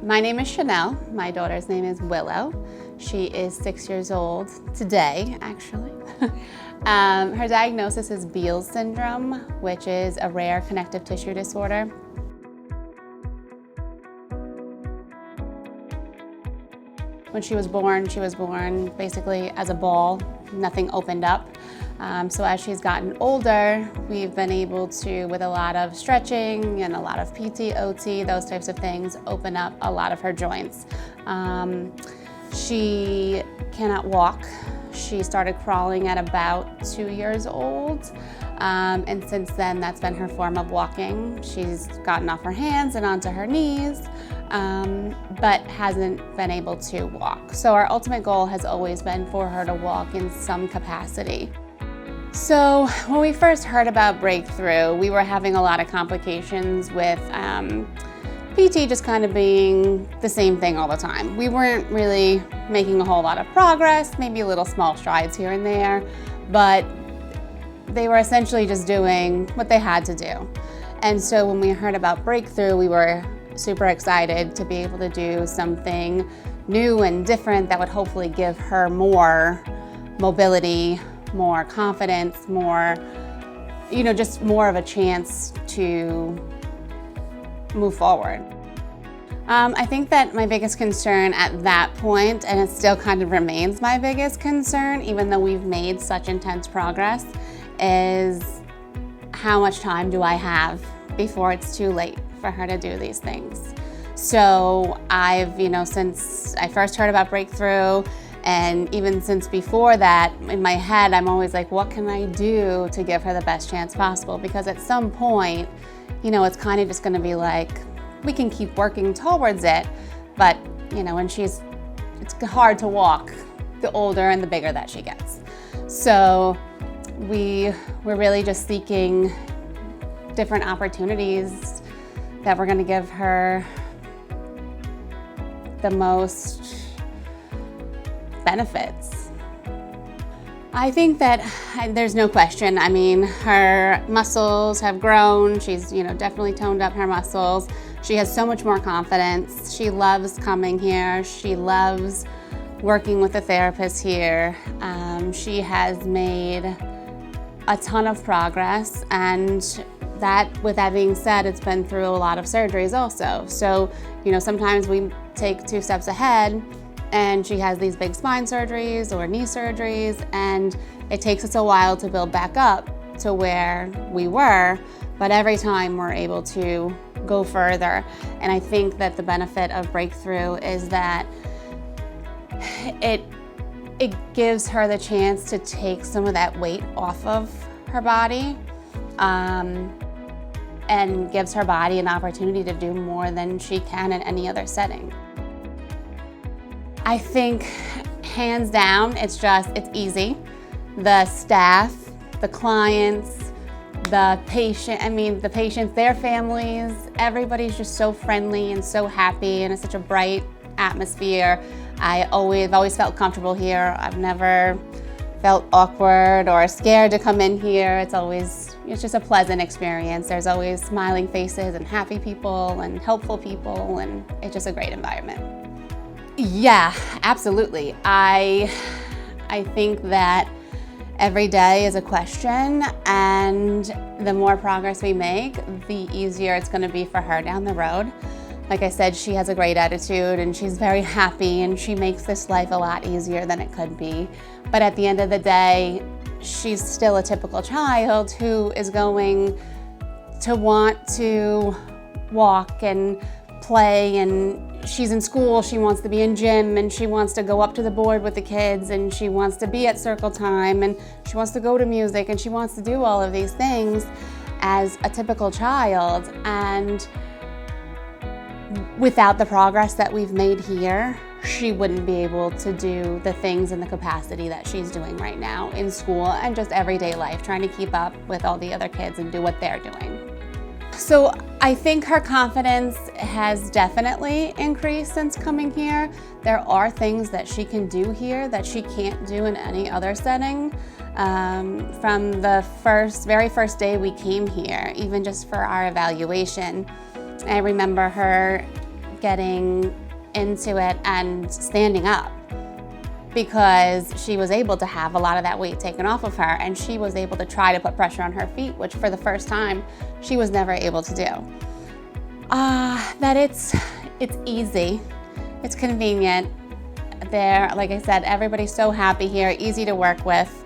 My name is Chanel. My daughter's name is Willow. She is 6 years old today, actually. Her diagnosis is Beals syndrome, which is a rare connective tissue disorder. When she was born basically as a ball. Nothing opened up. So as she's gotten older, we've been able to, with a lot of stretching and a lot of PT, OT, those types of things, open up a lot of her joints. She cannot walk. She started crawling at about 2 years old. And since then, that's been her form of walking. She's gotten off her hands and onto her knees, but hasn't been able to walk. So our ultimate goal has always been for her to walk in some capacity. So when we first heard about Breakthrough, we were having a lot of complications with PT just kind of being the same thing all the time. We weren't really making a whole lot of progress, maybe little small strides here and there, but they were essentially just doing what they had to do. And so when we heard about Breakthrough, we were super excited to be able to do something new and different that would hopefully give her more mobility, more confidence, more, just more of a chance to move forward. I think that my biggest concern at that point, and it still kind of remains my biggest concern, even though we've made such intense progress, is how much time do I have before it's too late for her to do these things. So I've, since I first heard about Breakthrough, and even since before that, in my head, I'm always like, what can I do to give her the best chance possible? Because at some point, it's kind of just gonna be like, we can keep working towards it, but when it's hard to walk the older and the bigger that she gets. So we're really just seeking different opportunities that we're gonna give her the most benefits. I think that there's no question. I mean, her muscles have grown. She's, definitely toned up her muscles. She has so much more confidence. She loves coming here. She loves working with a therapist here. She has made a ton of progress, and with that being said, it's been through a lot of surgeries also. So, sometimes we take 2 steps ahead and she has these big spine surgeries or knee surgeries, and it takes us a while to build back up to where we were, but every time we're able to go further. And I think that the benefit of Breakthrough is that it gives her the chance to take some of that weight off of her body, and gives her body an opportunity to do more than she can in any other setting. I think hands down, it's easy. The staff, the clients, the patients, their families, everybody's just so friendly and so happy, and it's such a bright atmosphere. I've always felt comfortable here. I've never felt awkward or scared to come in here. It's just a pleasant experience. There's always smiling faces and happy people and helpful people, and it's just a great environment. Yeah, absolutely. I think that every day is a question, and the more progress we make, the easier it's going to be for her down the road. Like I said, she has a great attitude and she's very happy, and she makes this life a lot easier than it could be. But at the end of the day, she's still a typical child who is going to want to walk and play, and she's in school, she wants to be in gym, and she wants to go up to the board with the kids, and she wants to be at circle time, and she wants to go to music, and she wants to do all of these things as a typical child. And without the progress that we've made here, she wouldn't be able to do the things in the capacity that she's doing right now in school and just everyday life, trying to keep up with all the other kids and do what they're doing. So I think her confidence has definitely increased since coming here. There are things that she can do here that she can't do in any other setting. From the very first day we came here, even just for our evaluation, I remember her getting into it and standing up, because she was able to have a lot of that weight taken off of her, and she was able to try to put pressure on her feet, which for the first time she was never able to do. That it's easy, it's convenient. Like I said, everybody's so happy here, easy to work with.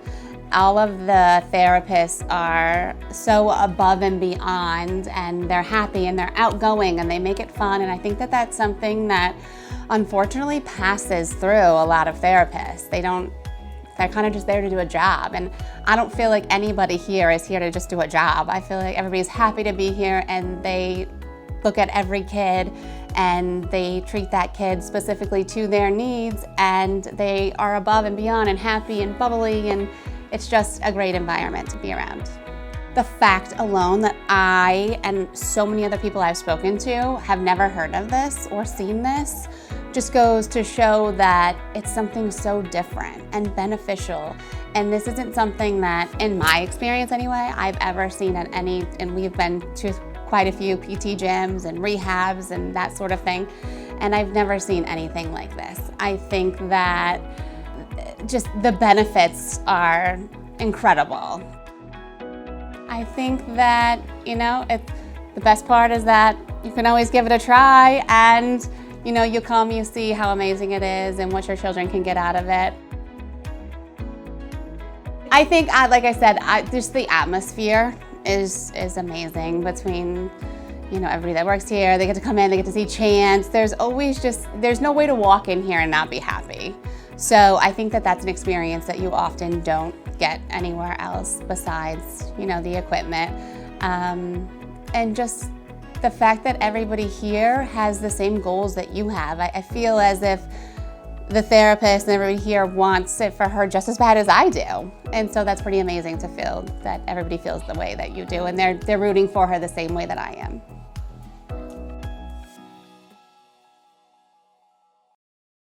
All of the therapists are so above and beyond, and they're happy and they're outgoing and they make it fun. And I think that that's something that unfortunately passes through a lot of therapists. They're kind of just there to do a job. And I don't feel like anybody here is here to just do a job. I feel like everybody's happy to be here, and they look at every kid and they treat that kid specifically to their needs, and they are above and beyond and happy and bubbly, and it's just a great environment to be around. The fact alone that I and so many other people I've spoken to have never heard of this or seen this just goes to show that it's something so different and beneficial. And this isn't something that, in my experience anyway, I've ever seen at any, and we've been to quite a few PT gyms and rehabs and that sort of thing, and I've never seen anything like this. I think that just the benefits are incredible. I think that, the best part is that you can always give it a try, and you come, you see how amazing it is and what your children can get out of it. I think, like I said, just the atmosphere is amazing between, everybody that works here. They get to come in, they get to see Chance. There's no way to walk in here and not be happy. So I think that that's an experience that you often don't get anywhere else besides, the equipment. And just the fact that everybody here has the same goals that you have. I feel as if the therapist and everybody here wants it for her just as bad as I do. And so that's pretty amazing to feel that everybody feels the way that you do, and they're rooting for her the same way that I am.